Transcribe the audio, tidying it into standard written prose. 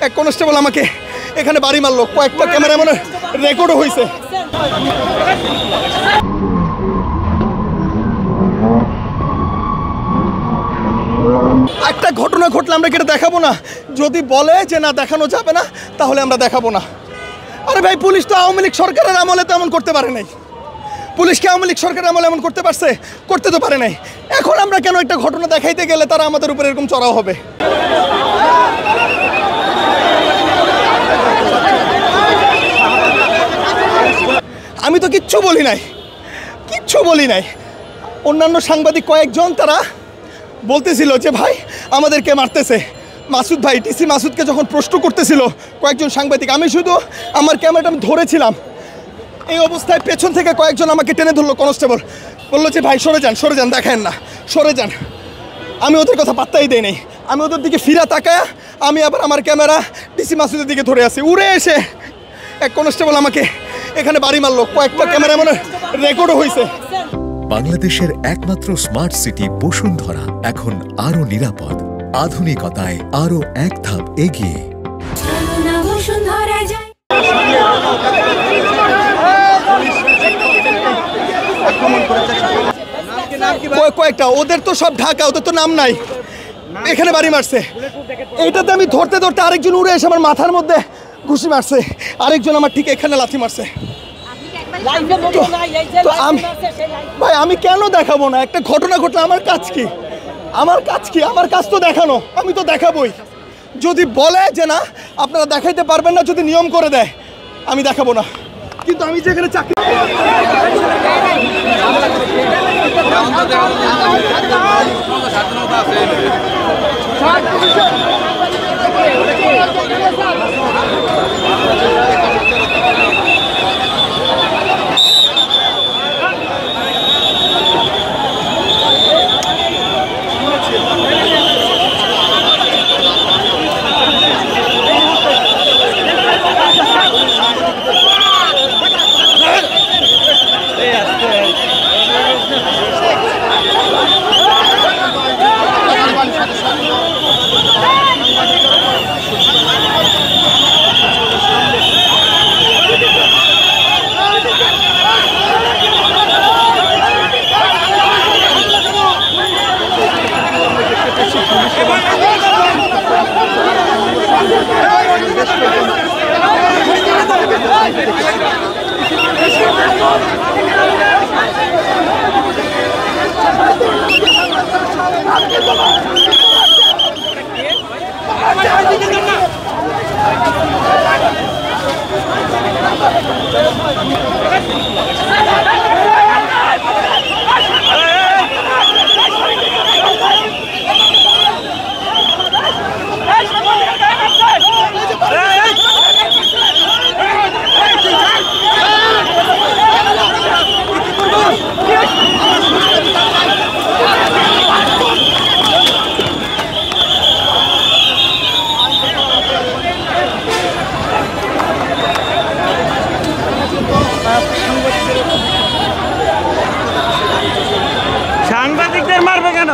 এক কনস্টেবল আমাকে এখানে বাড়ি মারলো, কয়েকটা ক্যামেরা মনে রেকর্ডও হয়েছে। একটা ঘটনা ঘটলে আমরা কেটে দেখাবো না? যদি বলে যে না দেখানো যাবে না তাহলে আমরা দেখাবো না। আরে ভাই, পুলিশ তো আওয়ামী লীগ সরকারের আমলে তো এমন করতে পারে নাই। পুলিশকে আওয়ামী লীগ সরকারের আমলে এমন করতে পারছে? করতে তো পারে নাই। এখন আমরা কেন একটা ঘটনা দেখাইতে গেলে তারা আমাদের উপর এরকম চড়াও হবে? আমি তো কিচ্ছু বলি নাই, কিচ্ছু বলি নাই। অন্যান্য সাংবাদিক কয়েকজন তারা বলতেছিল যে ভাই আমাদেরকে মারতেছে। মাসুদ ভাই, টিসি মাসুদকে যখন প্রশ্ন করতেছিল কয়েকজন সাংবাদিক, আমি শুধু আমার ক্যামেরাটা আমি ধরেছিলাম। এই অবস্থায় পেছন থেকে কয়েকজন আমাকে টেনে ধরলো, কনস্টেবল বললো যে ভাই সরে যান, সরে যান, দেখেন না, সরে যান। আমি ওদের কথা পাত্তাই দেই নাই। আমি ওদের দিকে ফিরা তাকায় আমি আবার আমার ক্যামেরা টিসি মাসুদের দিকে ধরে আসি। উড়ে এসে এক কনস্টেবল আমাকে এখানে বাড়ি মারলো, কয়েকটা ক্যামেরা মনে রেকর্ডও হয়েছে। বাংলাদেশের একমাত্র স্মার্ট সিটি বসুন্ধরা এখন আরো নিরাপদ, আধুনিকতায় আরো এক ধাপ এগিয়ে। কয়েকটা ওদের তো সব ঢাকা, ওদের তো নাম নাই, এখানে বাড়ি মারছে। এইটাতে আমি ধরতে ধরতে আরেকজন উড়ে এসে আমার মাথার মধ্যে ঘুষি মারছে, আরেকজন আমার ঠিক এখানে লাথি মারছে। ভাই আমি কেন দেখাবো না? একটা ঘটনা ঘটলে আমার কাজ কি? আমার কাজ কি? আমার কাজ তো দেখানো, আমি তো দেখাবোই। যদি বলে যে না আপনারা দেখাইতে পারবেন না, যদি নিয়ম করে দেয়, আমি দেখাবো না। কিন্তু আমি যেখানে চাকরি সাংবাদিকদের মারবে কেন?